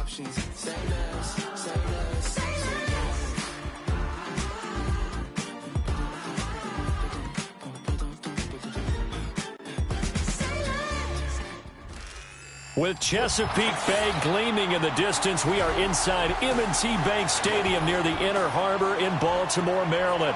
options. Say less, say less, say With Chesapeake Bay gleaming in the distance, we are inside M&T Bank Stadium near the Inner Harbor in Baltimore, Maryland.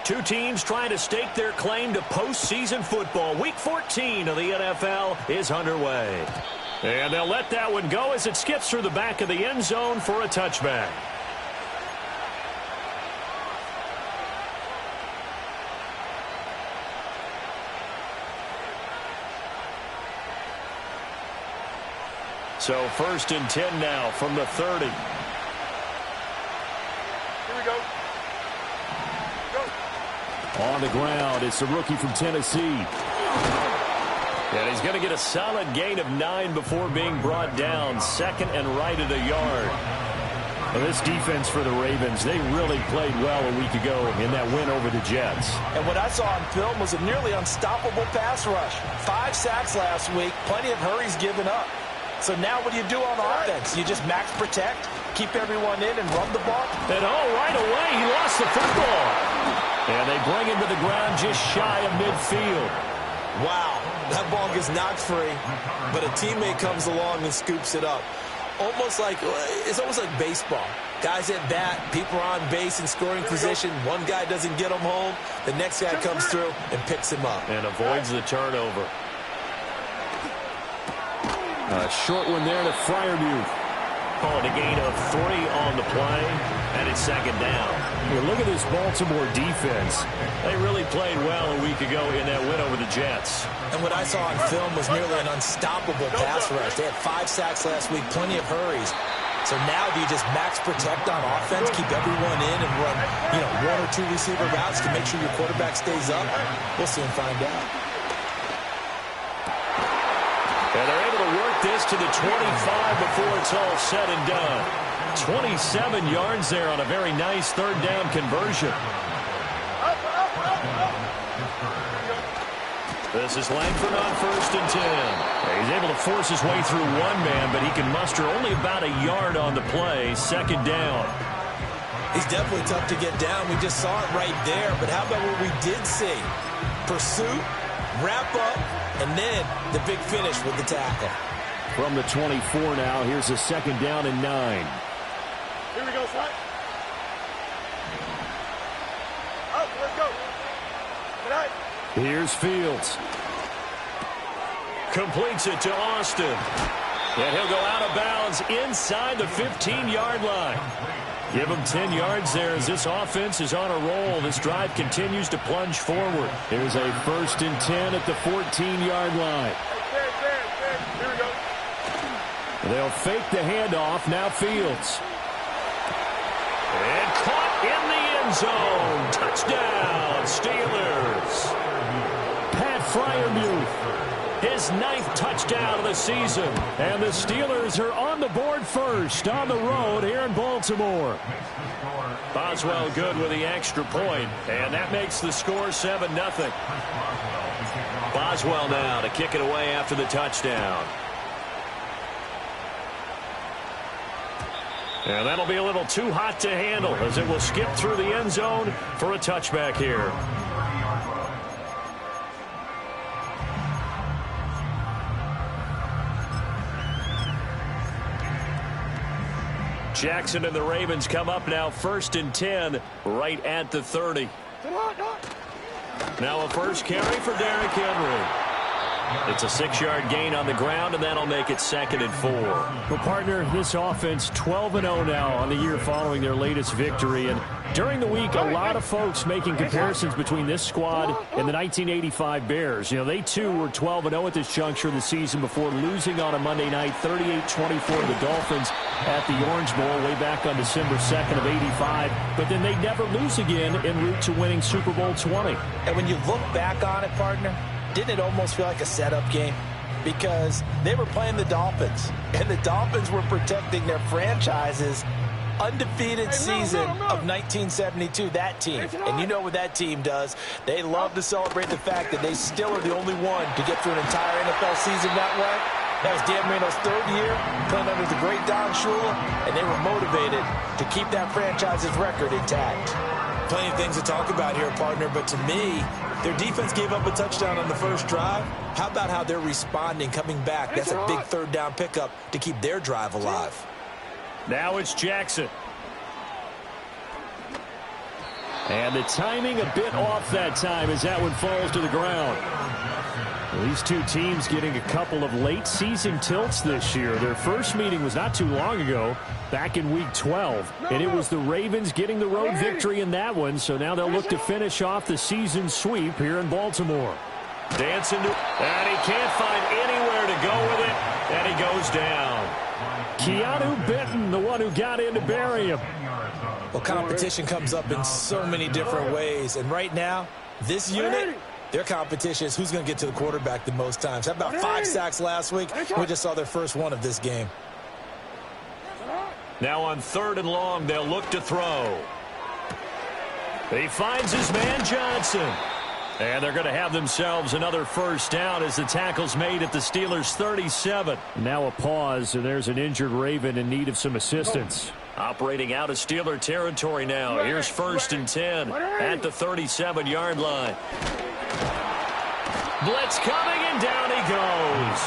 Two teams trying to stake their claim to postseason football. Week 14 of the NFL is underway. And they'll let that one go as it skips through the back of the end zone for a touchback. So 1st and 10 now from the 30. Here we go. On the ground, it's the rookie from Tennessee. And he's going to get a solid gain of 9 before being brought down. 2nd and right at a yard. Well, this defense for the Ravens, they really played well a week ago in that win over the Jets. And what I saw on film was a nearly unstoppable pass rush. 5 sacks last week, plenty of hurries given up. So now what do you do on offense? You just max protect, keep everyone in, and run the ball? And right away, he lost the football. And they bring him to the ground just shy of midfield. Wow, that ball gets knocked free, but a teammate comes along and scoops it up. It's almost like baseball. Guys at bat, people are on base in scoring position. One guy doesn't get him home. The next guy comes through and picks him up. And avoids the turnover. A short one there to Freiermuth. Called a gain of 3 on the play, and it's 2nd down. Here, look at this Baltimore defense. They really played well a week ago in that win over the Jets. And what I saw on film was nearly an unstoppable pass rush. They had 5 sacks last week, plenty of hurries. So now do you just max protect on offense, keep everyone in, and run, 1 or 2 receiver routes to make sure your quarterback stays up? We'll soon find out. And they're able to work this to the 25 before it's all said and done. 27 yards there on a very nice 3rd down conversion. This is Langford on 1st and 10. He's able to force his way through one man, but he can muster only about a yard on the play. 2nd down. He's definitely tough to get down. We just saw it right there. But how about what we did see? Pursuit, wrap up, and then the big finish with the tackle. From the 24 now, here's a 2nd down and 9. Here we go, Slide. Up, let's go. Good night. Here's Fields. Completes it to Austin. And he'll go out of bounds inside the 15-yard line. Give him 10 yards there as this offense is on a roll. This drive continues to plunge forward. Here's a 1st and 10 at the 14-yard line. Here we go. They'll fake the handoff. Now Fields. And caught in the end zone. Touchdown, Steelers. Pat Freiermuth. His 9th touchdown of the season. And the Steelers are on the board first on the road here in Baltimore. Boswell good with the extra point, and that makes the score 7-0. Boswell now to kick it away after the touchdown. And that'll be a little too hot to handle as it will skip through the end zone for a touchback here. Jackson and the Ravens come up now 1st and 10 right at the 30. Now a first carry for Derrick Henry. It's a 6-yard gain on the ground, and that'll make it 2nd and 4. Well, partner, this offense 12-0 now on the year following their latest victory. And during the week, a lot of folks making comparisons between this squad and the 1985 Bears. You know, they too were 12-0 at this juncture of the season before losing on a Monday night 38-24 to the Dolphins at the Orange Bowl way back on December 2nd of 85. But then they never lose again en route to winning Super Bowl 20. And when you look back on it, partner, didn't it almost feel like a setup game? Because they were playing the Dolphins, and the Dolphins were protecting their franchise's undefeated season of 1972, that team. And you know what that team does. They love to celebrate the fact that they still are the only one to get through an entire NFL season that way. That was Dan Marino's 3rd year, playing under the great Don Shula, and they were motivated to keep that franchise's record intact. Plenty of things to talk about here, partner, but to me, their defense gave up a touchdown on the first drive. How about how they're responding, coming back? That's a big 3rd down pickup to keep their drive alive. Now it's Jackson. And the timing a bit off that time as that one falls to the ground. Well, these two teams getting a couple of late season tilts this year. Their first meeting was not too long ago, back in Week 12. And it was the Ravens getting the road victory in that one. So now they'll look to finish off the season sweep here in Baltimore. Dancing to, and he can't find anywhere to go with it. And he goes down. Keanu Benton, the one who got in to bury him. Well, competition comes up in so many different ways. And right now, this unit, their competition is who's going to get to the quarterback the most times. How about 5 sacks last week? We just saw their first one of this game. Now on 3rd and long, they'll look to throw. He finds his man Johnson. And they're going to have themselves another first down as the tackle's made at the Steelers' 37. Now a pause, and there's an injured Raven in need of some assistance. Operating out of Steeler territory now. Here's 1st and 10 at the 37-yard line. Blitz coming, and down he goes.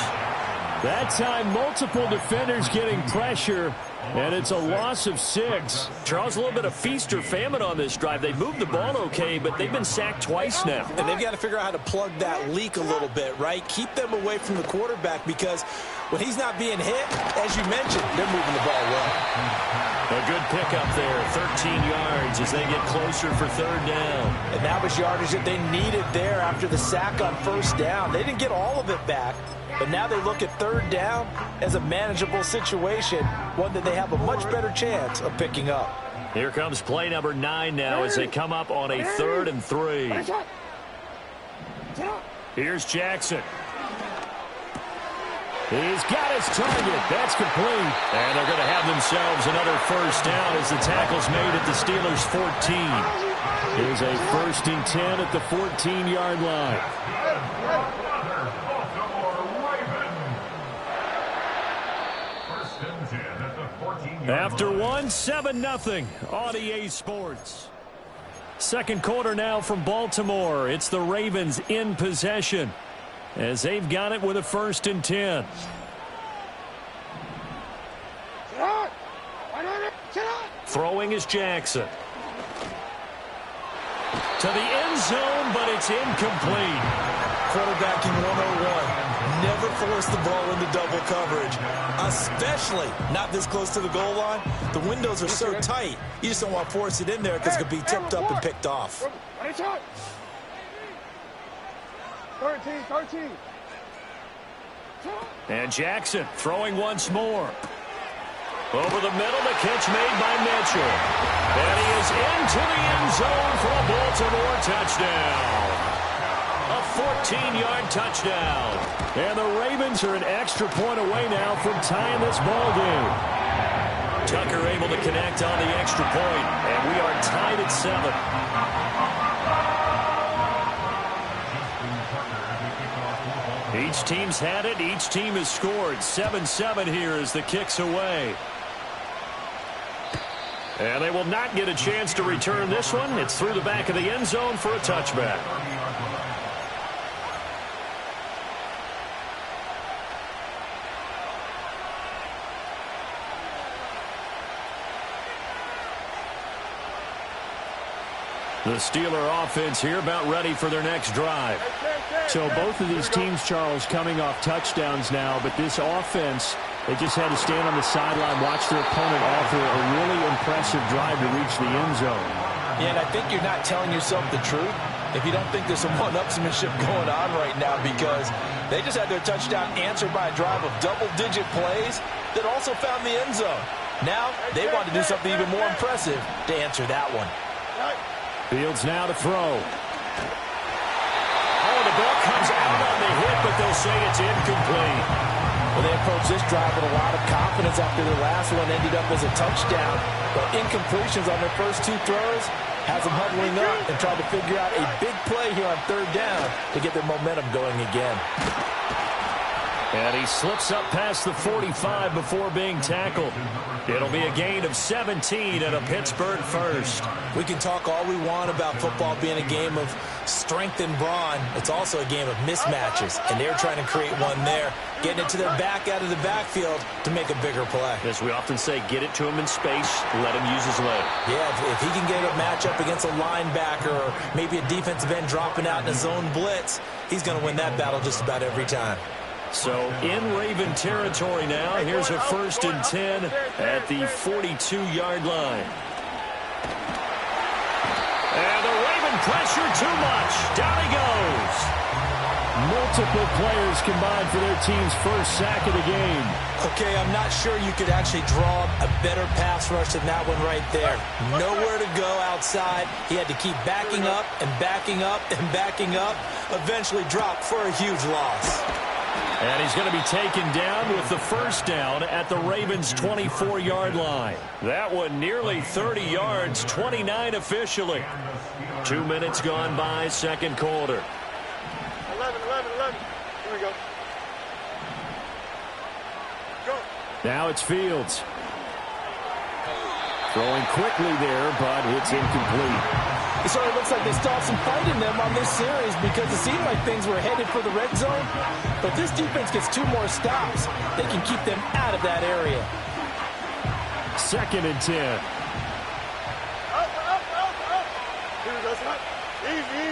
That time, multiple defenders getting pressure, and it's a loss of 6. Charles, a little bit of feast or famine on this drive. They moved the ball okay, but they've been sacked twice now. And they've got to figure out how to plug that leak a little bit, right? Keep them away from the quarterback, because when he's not being hit, as you mentioned, they're moving the ball well. A good pickup there, 13 yards as they get closer for 3rd down. And that was yardage that they needed there after the sack on 1st down. They didn't get all of it back, but now they look at 3rd down as a manageable situation, one that they have a much better chance of picking up. Here comes play number 9 now as they come up on a 3rd and 3. Here's Jackson. He's got his target. That's complete. And they're going to have themselves another first down as the tackle's made at the Steelers' 14. Here's a 1st and 10 at the 14-yard line. After one, 7-0 on EA Sports. Second quarter now from Baltimore. It's the Ravens in possession as they've got it with a 1st and 10. Throwing is Jackson. To the end zone, but it's incomplete. Quarterbacking 101. Never force the ball into double coverage, especially not this close to the goal line. The windows are so tight, you just don't want to force it in there because it could be tipped up and picked off. 13. And Jackson throwing once more. Over the middle, the catch made by Mitchell. And he is into the end zone for a Baltimore touchdown. A 14-yard touchdown. And the Ravens are an extra point away now from tying this ball game. Tucker able to connect on the extra point, and we are tied at 7. Each team's had it. Each team has scored. 7-7 here as the kick's away. And they will not get a chance to return this one. It's through the back of the end zone for a touchback. The Steeler offense here about ready for their next drive. So both of these teams, Charles, coming off touchdowns now, but this offense, they just had to stand on the sideline, watch their opponent offer a really impressive drive to reach the end zone. Yeah, and I think you're not telling yourself the truth if you don't think there's some one-upsmanship going on right now, because they just had their touchdown answered by a drive of double-digit plays that also found the end zone. Now they want to do something even more impressive to answer that one. Fields now to throw. Oh, the ball comes out on the hit, but they'll say it's incomplete. Well, they approached this drive with a lot of confidence after their last one ended up as a touchdown. But incompletions on their first two throws has them huddling up and trying to figure out a big play here on third down to get their momentum going again. And he slips up past the 45 before being tackled. It'll be a gain of 17 and a Pittsburgh first. We can talk all we want about football being a game of strength and brawn. It's also a game of mismatches, and they're trying to create one there, getting it to their back out of the backfield to make a bigger play. As we often say, get it to him in space, let him use his leg. Yeah, if he can get a matchup against a linebacker or maybe a defensive end dropping out in a zone blitz, he's going to win that battle just about every time. So in Raven territory now. Here's a 1st and 10 at the 42-yard line. And the Raven pressure too much. Down he goes. Multiple players combined for their team's first sack of the game. Okay, I'm not sure you could actually draw a better pass rush than that one right there. Nowhere to go outside. He had to keep backing up and backing up and backing up. Eventually dropped for a huge loss. And he's going to be taken down with the first down at the Ravens' 24-yard line. That one nearly 30 yards, 29 officially. 2 minutes gone by, second quarter. 11. Here we go. Go. Now it's Fields. Throwing quickly there, but it's incomplete. It sort of looks like they still have some fight in them on this series because it seemed like things were headed for the red zone. But this defense gets 2 more stops. They can keep them out of that area. 2nd and 10. Up. Here we go, son. Easy.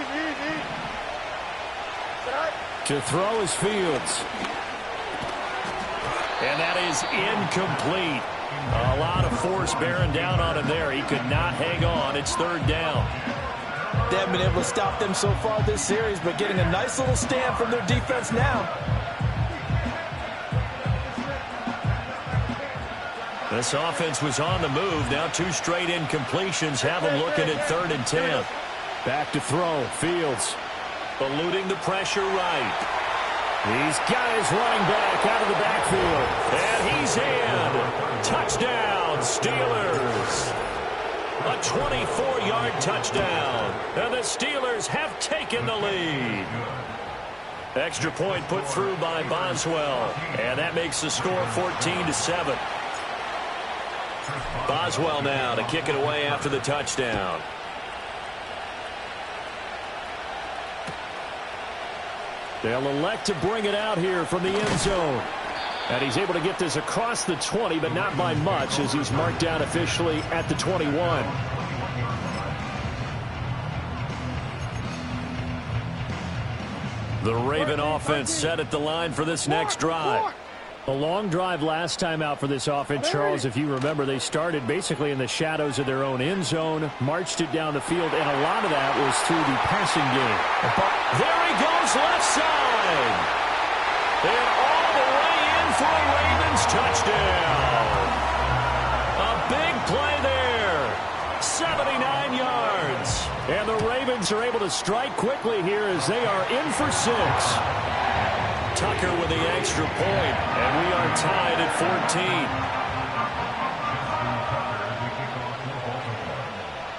Son. To throw is Fields. And that is incomplete. A lot of force bearing down on him there. He could not hang on. It's third down. They haven't been able to stop them so far this series, but getting a nice little stand from their defense now. This offense was on the move. Now 2 straight incompletions have them looking at 3rd and 10. Back to throw. Fields. Eluding the pressure right. He's got his running back out of the backfield. And he's in. Touchdown, Steelers. A 24-yard touchdown. And the Steelers have taken the lead. Extra point put through by Boswell. And that makes the score 14-7. Boswell now to kick it away after the touchdown. They'll elect to bring it out here from the end zone. And he's able to get this across the 20, but not by much, as he's marked down officially at the 21. The Raven offense set at the line for this next drive. A long drive last time out for this offense, Charles. If you remember, they started basically in the shadows of their own end zone, marched it down the field, and a lot of that was through the passing game. There he goes, left side. And all the way in for a Ravens touchdown. A big play there. 79 yards. And the Ravens are able to strike quickly here as they are in for 6. Tucker with the extra point, and we are tied at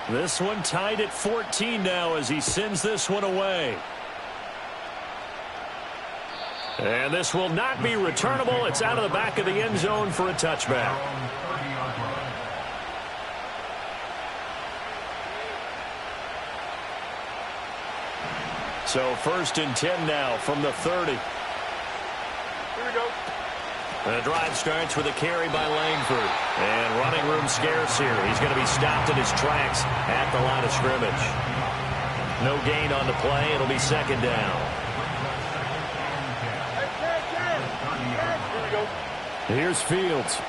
14. This one tied at 14 now as he sends this one away. And this will not be returnable. It's out of the back of the end zone for a touchback. So 1st and 10 now from the 30. Here we go. The drive starts with a carry by Langford. And running room scarce here. He's going to be stopped in his tracks at the line of scrimmage. No gain on the play. It'll be second down. Here's Fields.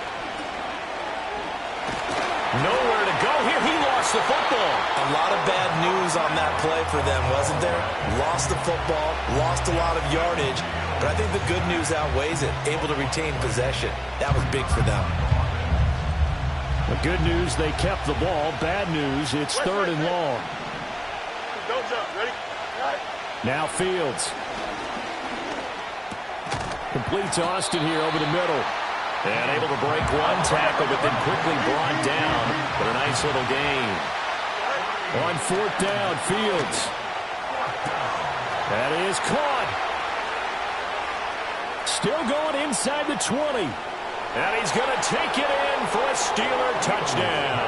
Nowhere to go here. He lost the football. A lot of bad news on that play for them, wasn't there? Lost the football, lost a lot of yardage, but I think the good news outweighs it. Able to retain possession. That was big for them. The good news, they kept the ball. Bad news, it's third and long. Don't jump. Ready? All right. Now Fields. Completes Austin here over the middle. And able to break one tackle, but then quickly brought down for a nice little gain. On fourth down, Fields. That is caught. Still going inside the 20. And he's going to take it in for a Steeler touchdown.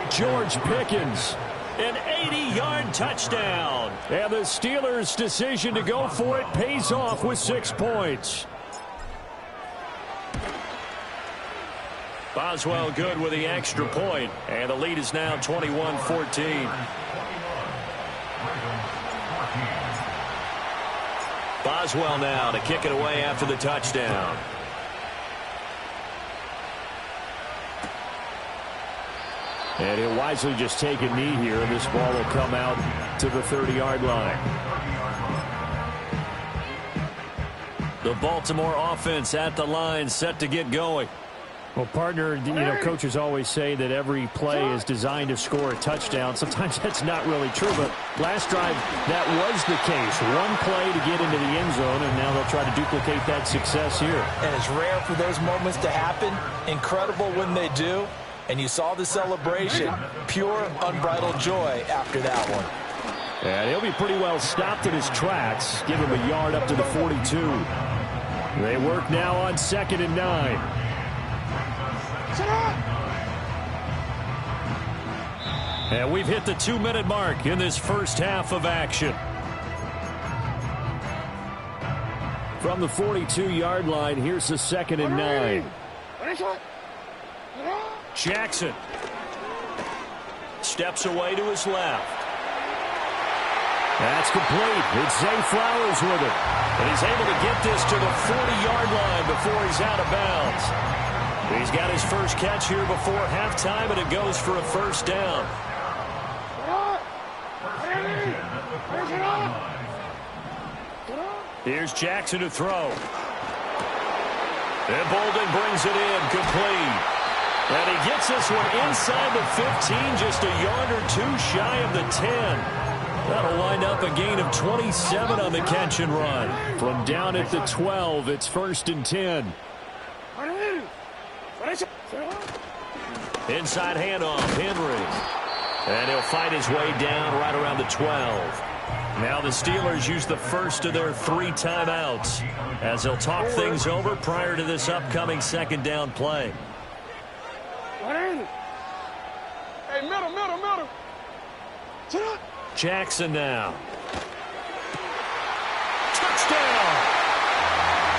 George Pickens. An 80-yard touchdown. And the Steelers' decision to go for it pays off with 6 points. Boswell good with the extra point, and the lead is now 21-14. Boswell now to kick it away after the touchdown. And he'll wisely just take a knee here, and this ball will come out to the 30-yard line. The Baltimore offense at the line, set to get going. Well, partner, coaches always say that every play is designed to score a touchdown. Sometimes that's not really true, but last drive, that was the case. One play to get into the end zone, and now they'll try to duplicate that success here. And it's rare for those moments to happen. Incredible when they do. And you saw the celebration. Pure, unbridled joy after that one. And he'll be pretty well stopped in his tracks. Give him a yard up to the 42. They work now on 2nd and 9. And we've hit the 2-minute mark in this first half of action. From the 42-yard line, here's the 2nd and 9. Jackson steps away to his left. That's complete. It's Zay Flowers with it. And he's able to get this to the 40-yard line before he's out of bounds. He's got his first catch here before halftime, and it goes for a first down. Here's Jackson to throw. And Bolden brings it in, complete. And he gets this one inside the 15, just a yard or two shy of the 10. That'll wind up a gain of 27 on the catch and run. From down at the 12, it's 1st and 10. Inside handoff, Henry. And he'll fight his way down right around the 12. Now the Steelers use the first of their 3 timeouts as they'll talk things over prior to this upcoming 2nd down play. Hey, middle. Jackson now. Touchdown!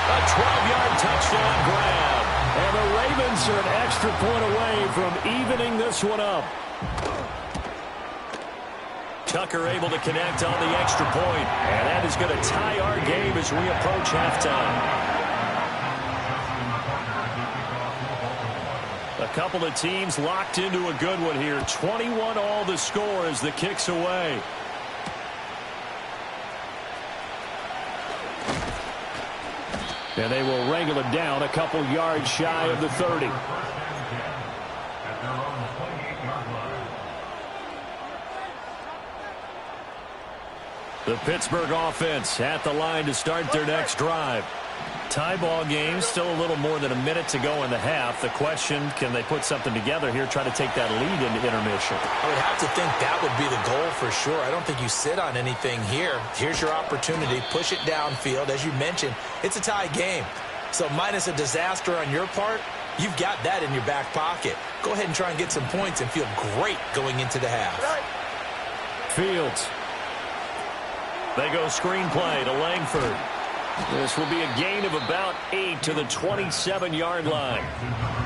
A 12-yard touchdown grab. And the Ravens are an extra point away from evening this one up. Tucker able to connect on the extra point, and that is going to tie our game as we approach halftime. A couple of teams locked into a good one here. 21-all the score as the kick's away. And they will wrangle it down a couple yards shy of the 30. The Pittsburgh offense at the line to start their next drive. Tie ball game, still a little more than a minute to go in the half. The question, can they put something together here, try to take that lead into intermission? I would have to think that would be the goal for sure. I don't think you sit on anything here. Here's your opportunity. Push it downfield. As you mentioned, it's a tie game. So minus a disaster on your part, you've got that in your back pocket. Go ahead and try and get some points and feel great going into the half. Fields. They go screenplay to Langford. This will be a gain of about 8 to the 27-yard line.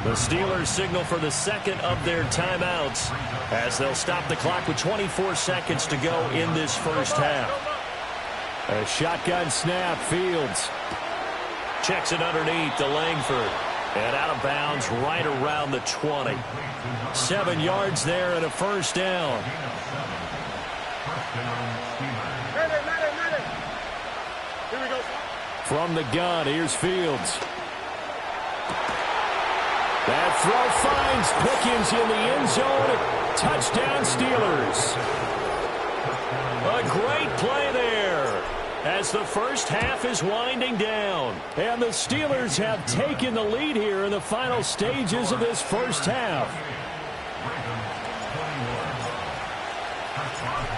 The Steelers signal for the second of their timeouts as they'll stop the clock with 24 seconds to go in this first half. A shotgun snap. Fields checks it underneath to Langford. And out of bounds right around the 20. 7 yards there and a first down. Here we go. From the gun, here's Fields. That throw finds Pickens in the end zone. Touchdown, Steelers. A great play there as the first half is winding down. And the Steelers have taken the lead here in the final stages of this first half.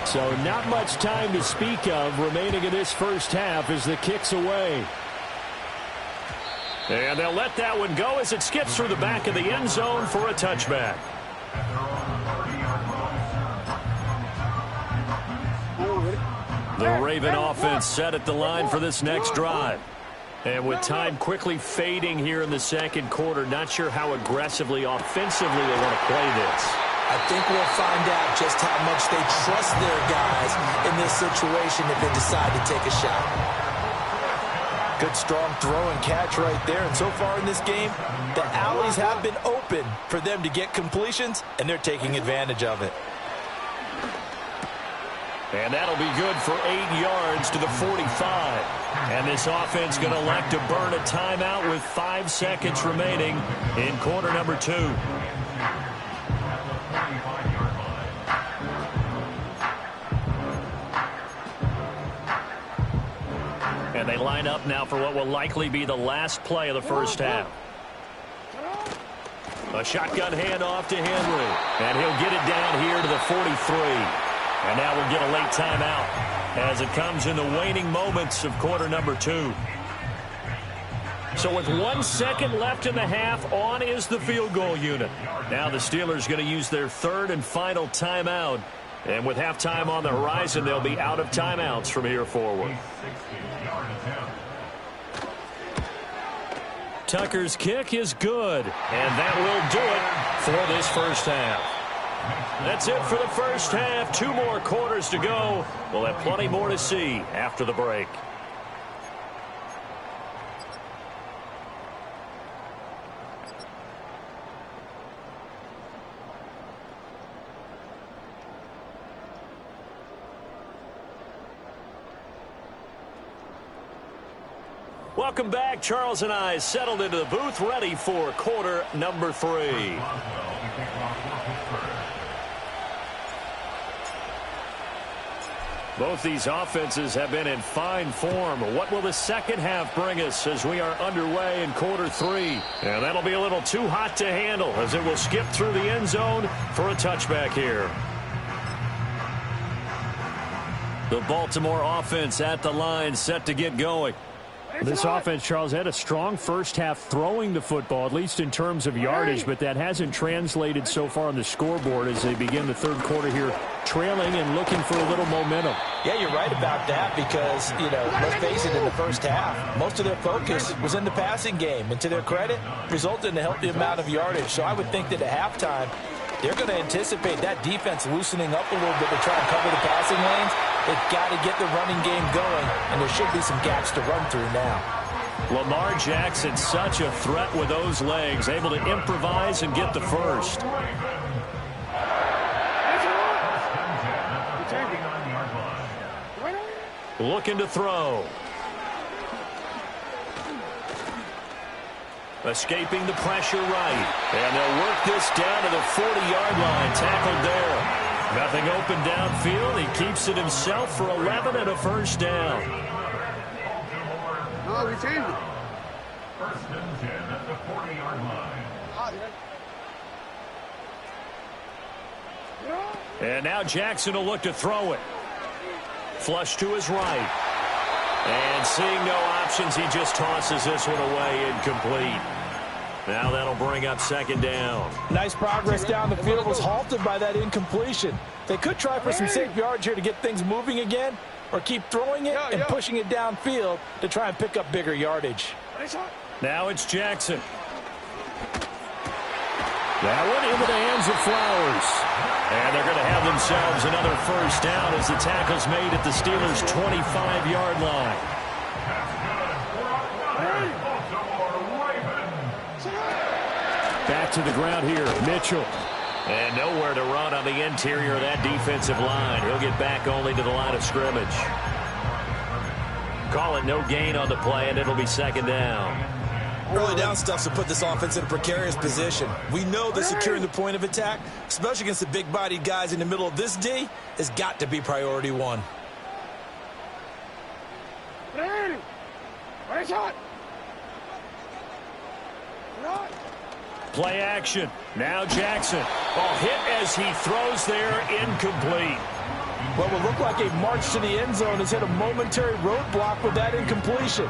So not much time to speak of remaining in this first half as the kick's away. And they'll let that one go as it skips through the back of the end zone for a touchback. The Raven offense set at the line for this next drive. And with time quickly fading here in the second quarter, not sure how aggressively, offensively they want to play this. I think we'll find out just how much they trust their guys in this situation if they decide to take a shot. Good strong throw and catch right there. And so far in this game, the alleys have been open for them to get completions, and they're taking advantage of it. And that'll be good for 8 yards to the 45. And this offense going to elect to burn a timeout with 5 seconds remaining in quarter number 2. And they line up now for what will likely be the last play of the first half. A shotgun handoff to Henry. And he'll get it down here to the 43. And now we'll get a late timeout as it comes in the waning moments of quarter number 2. So with 1 second left in the half, on is the field goal unit. Now the Steelers going to use their third and final timeout. And with halftime on the horizon, they'll be out of timeouts from here forward. Tucker's kick is good, and that will do it for this first half. That's it for the first half. 2 more quarters to go. We'll have plenty more to see after the break. Welcome back. Charles and I settled into the booth, ready for quarter number 3. Both these offenses have been in fine form. What will the second half bring us as we are underway in quarter 3? And that'll be a little too hot to handle as it will skip through the end zone for a touchback here. The Baltimore offense at the line, set to get going. This offense, Charles, had a strong first half throwing the football, at least in terms of yardage, but that hasn't translated so far on the scoreboard as they begin the third quarter here, trailing and looking for a little momentum. Yeah, you're right about that because, let's face it, in the first half, most of their focus was in the passing game. And to their credit, resulted in a healthy amount of yardage. So I would think that at halftime, they're going to anticipate that defense loosening up a little bit to try and cover the passing lanes. They've got to get the running game going, and there should be some gaps to run through now. Lamar Jackson, such a threat with those legs, able to improvise and get the first. Looking to throw. Escaping the pressure right. And they'll work this down to the 40-yard line. Tackled there. Nothing open downfield. He keeps it himself for 11 and a first down. No, we changed it. First and 10 at the 40-yard line. And now Jackson will look to throw it. Flush to his right. And seeing no options, he just tosses this one away, incomplete. Now that'll bring up second down. Nice progress down the field was halted by that incompletion. They could try for some safe yards here to get things moving again, or keep throwing it and pushing it downfield to try and pick up bigger yardage. Now it's Jackson. That one into the hands of Flowers. And they're going to have themselves another first down as the tackle's made at the Steelers' 25-yard line. Back to the ground here, Mitchell. And nowhere to run on the interior of that defensive line. He'll get back only to the line of scrimmage. Call it no gain on the play, and it'll be second down. Early down stuff to put this offense in a precarious position. We know that securing the point of attack, especially against the big-bodied guys in the middle of this D, has got to be priority one. Play action. Now Jackson. Ball hit as he throws there, incomplete. What would look like a march to the end zone has hit a momentary roadblock with that incompletion.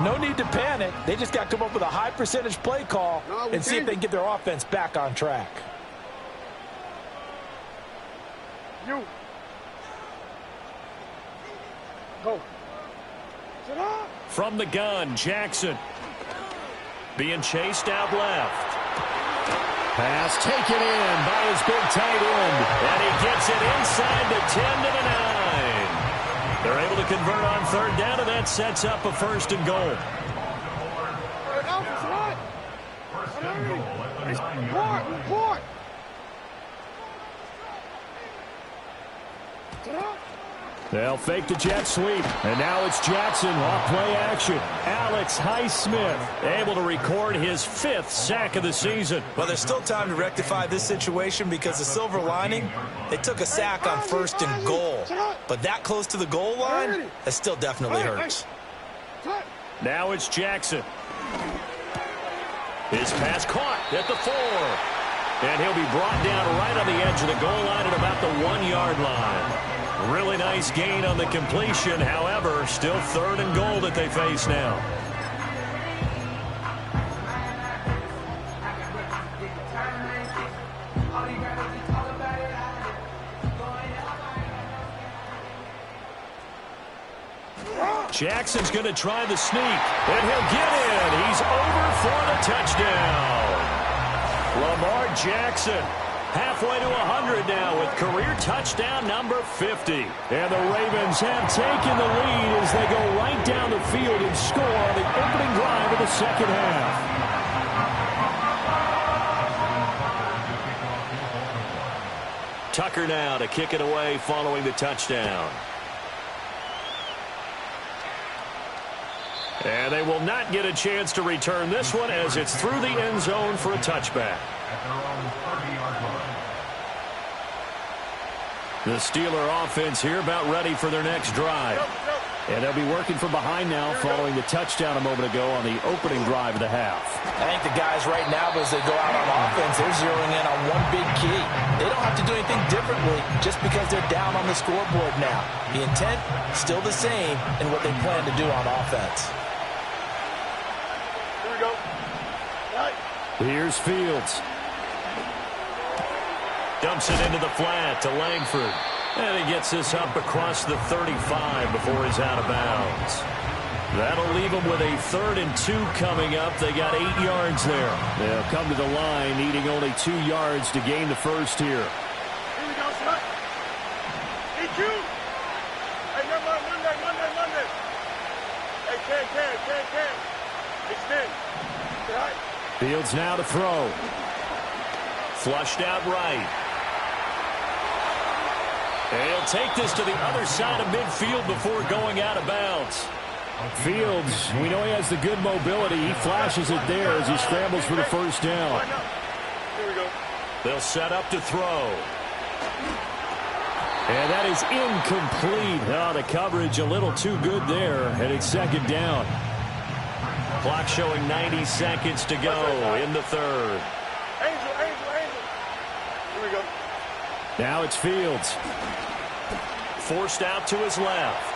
No need to panic. They just got to come up with a high percentage play call and see if they can get their offense back on track. Go. From the gun, Jackson. Being chased out left. Pass taken in by his big tight end. And he gets it inside the 10 to the 9. They're able to convert on third down, and that sets up a first and goal. Report. They'll fake the jet sweep. And now it's Jackson off play action. Alex Highsmith able to record his 5th sack of the season. Well, there's still time to rectify this situation because the silver lining, they took a sack on first and goal. But that close to the goal line, that still definitely hurts. Now it's Jackson. His pass caught at the 4. And he'll be brought down right on the edge of the goal line at about the 1-yard line. Really nice gain on the completion. However, still third and goal that they face now. Jackson's going to try the sneak, and he'll get in. He's over for the touchdown. Lamar Jackson halfway to 100 now with career touchdown number 50. And the Ravens have taken the lead as they go right down the field and score on the opening drive of the second half. Tucker now to kick it away following the touchdown. And they will not get a chance to return this one as it's through the end zone for a touchback. The Steeler offense here about ready for their next drive. And they'll be working from behind now following the touchdown a moment ago on the opening drive of the half. I think the guys right now, as they go out on offense, they're zeroing in on one big key. They don't have to do anything differently just because they're down on the scoreboard now. The intent, still the same in what they plan to do on offense. Here we go. Right. Here's Fields. Dumps it into the flat to Langford. And he gets this up across the 35 before he's out of bounds. That'll leave them with a 3rd and 2 coming up. They got 8 yards there. They'll come to the line needing only 2 yards to gain the first here. Here we go, son. EQ. Hey, Monday. Hey, Ken. Extend. Right. Fields now to throw. Flushed out right. And he'll take this to the other side of midfield before going out of bounds. Fields, we know he has the good mobility. He flashes it there as he scrambles for the first down. Here we go. They'll set up to throw. And that is incomplete. Oh, the coverage a little too good there, and it's second down. Clock showing 90 seconds to go in the third. Angel. Here we go. Now it's Fields. Forced out to his left.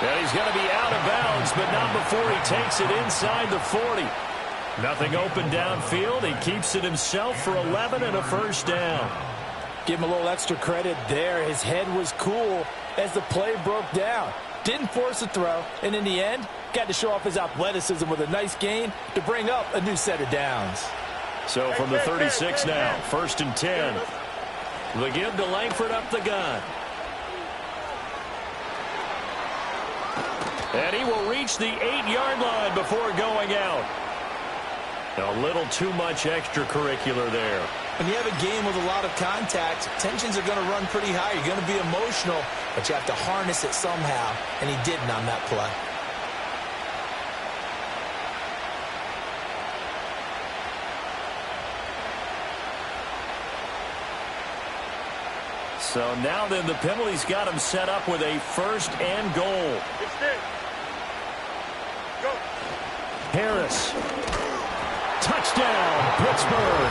And he's going to be out of bounds, but not before he takes it inside the 40. Nothing open downfield. He keeps it himself for 11 and a first down. Give him a little extra credit there. His head was cool as the play broke down. Didn't force a throw, and in the end, got to show off his athleticism with a nice gain to bring up a new set of downs. So from the 36 now, 1st and 10. The give to Langford up the gun. And he will reach the 8-yard line before going out. A little too much extracurricular there. When you have a game with a lot of contact, tensions are going to run pretty high. You're going to be emotional, but you have to harness it somehow, and he didn't on that play. So now then the penalty's got him set up with a 1st and goal. Go. Harris. Touchdown, Pittsburgh.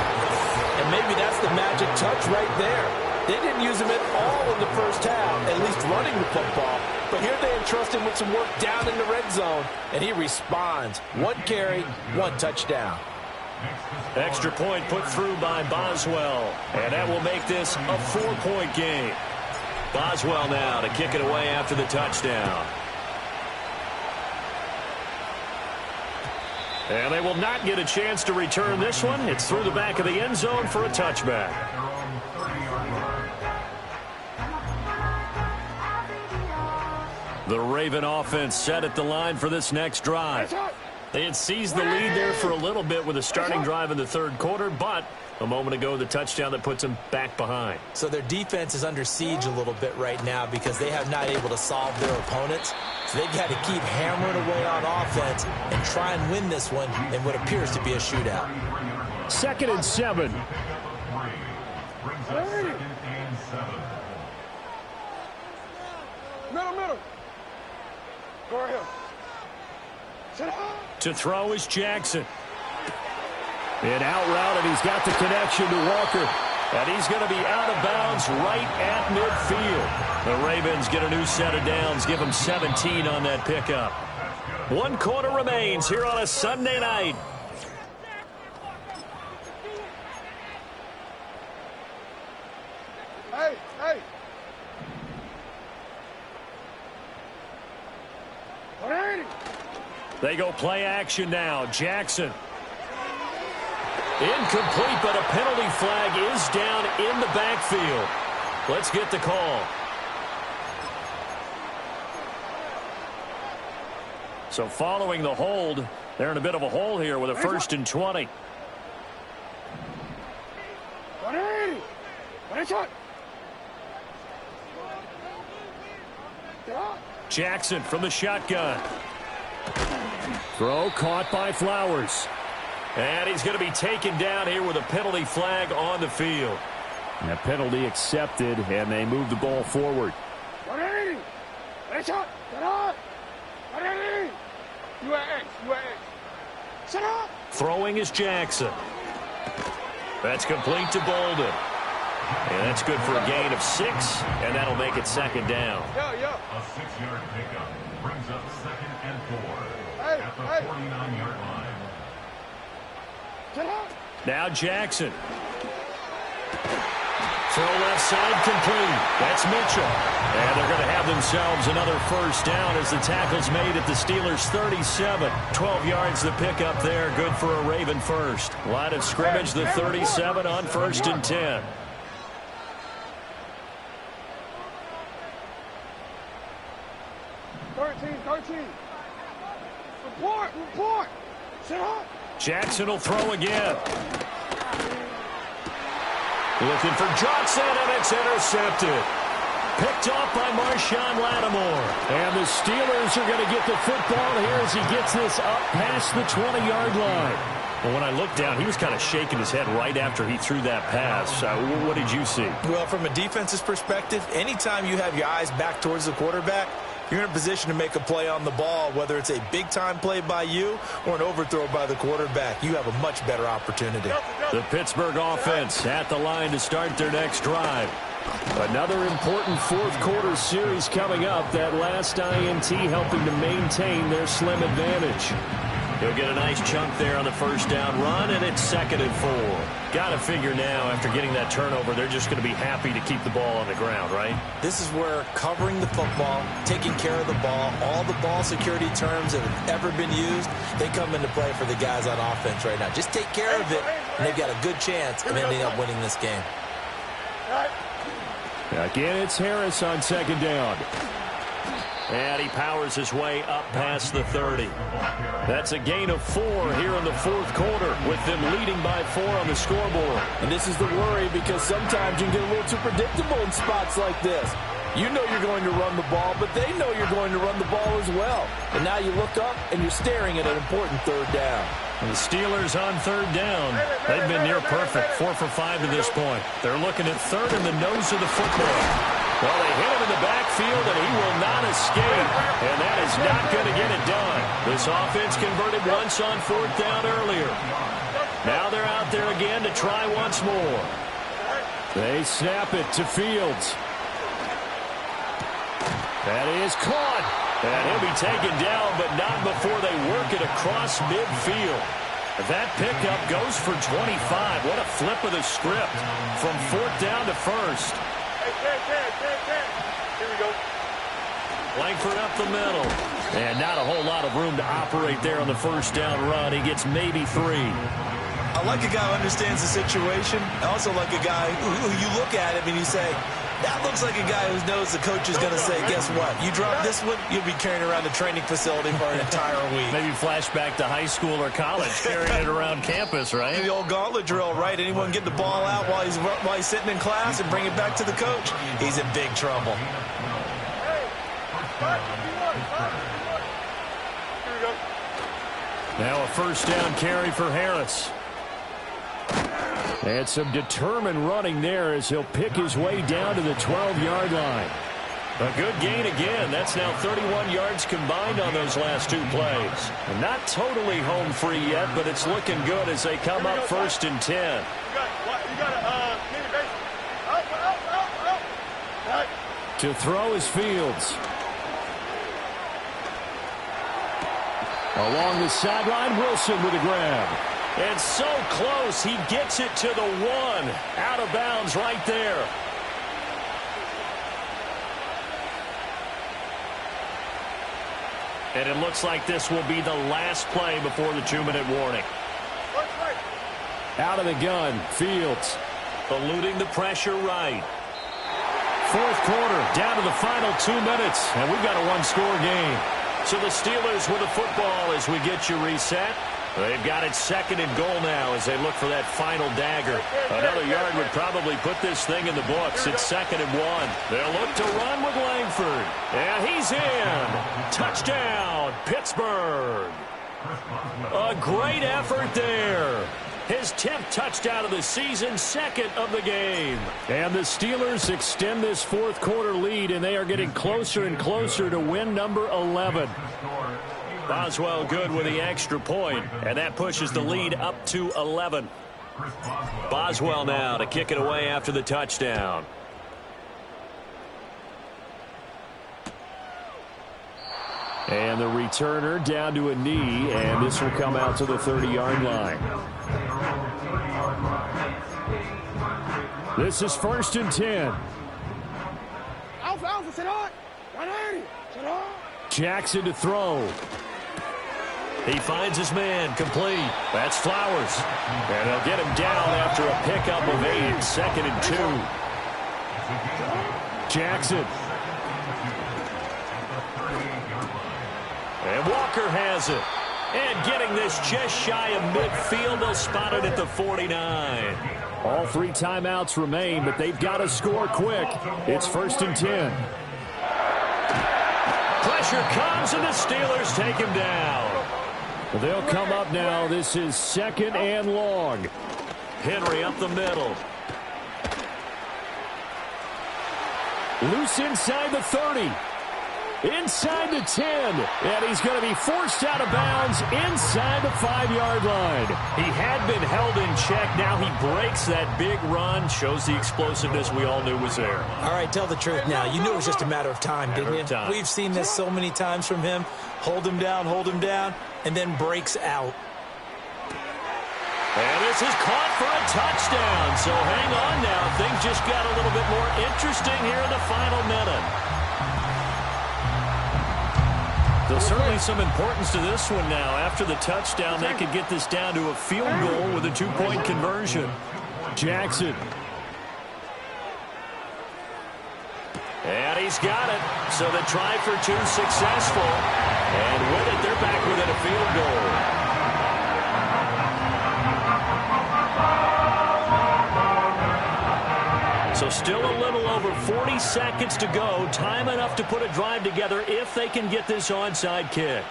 And maybe that's the magic touch right there. They didn't use him at all in the first half, at least running the football. But here they entrust him with some work down in the red zone, and he responds. 1 carry, 1 touchdown. Extra point put through by Boswell. And that will make this a 4-point game. Boswell now to kick it away after the touchdown. And they will not get a chance to return this one. It's through the back of the end zone for a touchback. The Raven offense set at the line for this next drive. They had seized the lead there for a little bit with a starting drive in the 3rd quarter, but a moment ago the touchdown that puts them back behind. So their defense is under siege a little bit right now because they have not able to solve their opponents. So they've got to keep hammering away on offense and try and win this one in what appears to be a shootout. 2nd and 7. Middle. Go right here. Sit up. To throw is Jackson. And out route, and he's got the connection to Walker. And he's going to be out of bounds right at midfield. The Ravens get a new set of downs, give them 17 on that pickup. 1 quarter remains here on a Sunday night. Hey. They go play action now. Jackson. Incomplete, but a penalty flag is down in the backfield. Let's get the call. So following the hold, they're in a bit of a hole here with a 1st and 20. Jackson from the shotgun. Throw caught by Flowers. And he's going to be taken down here with a penalty flag on the field. And a penalty accepted, and they move the ball forward. Throwing is Jackson. That's complete to Bolden. And that's good for a gain of 6, and that'll make it 2nd down. A 6-yard pickup brings up 2nd and 4 at the 49-yard line. Now Jackson. Throw left side complete. That's Mitchell. And they're going to have themselves another 1st down as the tackle's made at the Steelers' 37. 12 yards the pickup there. Good for a Raven 1st. Line of scrimmage, the 37 on 1st and 10. Report. Sit up. Jackson will throw again. Looking for Johnson, and it's intercepted. Picked off by Marshawn Lattimore. And the Steelers are going to get the football here as he gets this up past the 20-yard line. Well, when I looked down, he was kind of shaking his head right after he threw that pass. What did you see? Well, from a defense's perspective, anytime you have your eyes back towards the quarterback, you're in a position to make a play on the ball, whether it's a big-time play by you or an overthrow by the quarterback. You have a much better opportunity. The Pittsburgh offense at the line to start their next drive. Another important 4th quarter series coming up. That last INT helping to maintain their slim advantage. He'll get a nice chunk there on the first down run, and it's 2nd and 4. Got to figure now, after getting that turnover, they're just going to be happy to keep the ball on the ground, right? This is where covering the football, taking care of the ball, all the ball security terms that have ever been used, they come into play for the guys on offense right now. Just take care of it, and they've got a good chance of ending up winning this game. Again, it's Harris on 2nd down. And he powers his way up past the 30. That's a gain of 4 here in the 4th quarter, with them leading by 4 on the scoreboard. And this is the worry, because sometimes you can get a little too predictable in spots like this. You know you're going to run the ball, but they know you're going to run the ball as well. And now you look up, and you're staring at an important 3rd down. And the Steelers on 3rd down. They've been near perfect, 4 for 5 to this point. They're looking at 3rd in the nose of the football. Well, they hit him in the backfield, and he will not escape. And that is not going to get it done. This offense converted once on 4th down earlier. Now they're out there again to try once more. They snap it to Fields. That is caught. And he'll be taken down, but not before they work it across midfield. That pickup goes for 25. What a flip of the script from 4th down to 1st. Here we go. Langford up the middle. And not a whole lot of room to operate there on the 1st down run. He gets maybe 3. I like a guy who understands the situation. I also like a guy who you look at him and you say, that looks like a guy who knows the coach is going to say, guess what? You drop this one, you'll be carrying around the training facility for an entire week. Maybe flashback to high school or college, carrying it around campus, right? The old gauntlet drill, right? Anyone get the ball out while he's sitting in class and bring it back to the coach? He's in big trouble. Now a 1st down carry for Harris. And some determined running there as he'll pick his way down to the 12-yard line. A good gain again. That's now 31 yards combined on those last 2 plays. And not totally home free yet, but it's looking good as they come up 1st and 10. To throw is Fields. Along the sideline, Wilson with a grab. And so close, he gets it to the 1. Out of bounds right there. And it looks like this will be the last play before the 2-minute warning. Out of the gun, Fields. Eluding the pressure right. 4th quarter, down to the final 2 minutes, and we've got a 1-score game. So the Steelers with the football as we get you reset. They've got it 2nd and goal now as they look for that final dagger. Another yard would probably put this thing in the books. It's 2nd and 1. They'll look to run with Langford. And he's in. Touchdown, Pittsburgh. A great effort there. His 10th touchdown of the season, 2nd of the game. And the Steelers extend this 4th quarter lead, and they are getting closer and closer to win number 11. Boswell good with the extra point, and that pushes the lead up to 11. Boswell now to kick it away after the touchdown. And the returner down to a knee, and this will come out to the 30-yard line. This is 1st and 10. Jackson to throw. He finds his man, complete. That's Flowers. And they'll get him down after a pickup of 8, 2nd and 2. Jackson. And Walker has it. And getting this just shy of midfield, they'll spot it at the 49. All 3 timeouts remain, but they've got to score quick. It's 1st and 10. Pressure comes, and the Steelers take him down. They'll come up now. This is 2nd and long. Henry up the middle. Loose inside the 30. inside the 10. And he's going to be forced out of bounds inside the 5-yard line. He had been held in check. Now he breaks that big run. Shows the explosiveness we all knew was there. All right, tell the truth now. You knew it was just a matter of time, didn't you? Time. We've seen this so many times from him. Hold him down, and then breaks out. And this is caught for a touchdown. So hang on now. Things just got a little bit more interesting here in the final minute. There's certainly some importance to this one now. After the touchdown, they could get this down to a field goal with a 2-point conversion. Jackson. And he's got it. So the try for 2 successful. And with it, they're back within a field goal. So still a little over 40 seconds to go. Time enough to put a drive together if they can get this onside kick.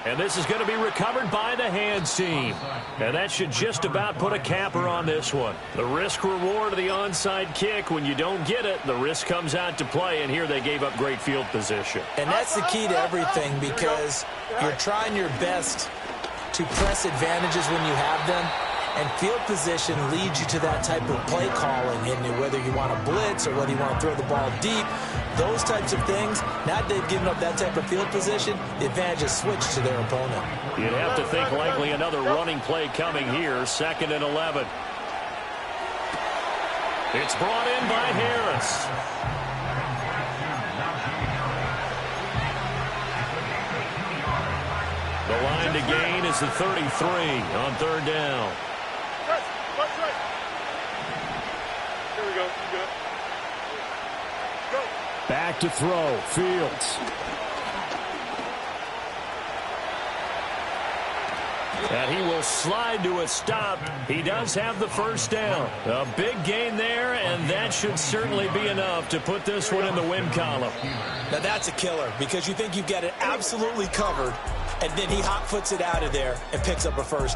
And this is going to be recovered by the hands team. And that should just about put a capper on this one. The risk-reward of the onside kick, when you don't get it, the risk comes out to play, and here they gave up great field position. And that's the key to everything, because you're trying your best to press advantages when you have them. And field position leads you to that type of play calling, and whether you want to blitz or whether you want to throw the ball deep, those types of things. Now that they've given up that type of field position, the advantage is switched to their opponent. You'd have to think likely another running play coming here, 2nd and 11. It's brought in by Harris. The line to gain is the 33 on 3rd down. Here we go. You good? Go. Back to throw. Fields. And he will slide to a stop. He does have the 1st down. A big gain there, and that should certainly be enough to put this one in the win column. Now that's a killer, because you think you've got it absolutely covered, and then he hot foots it out of there and picks up a 1st down.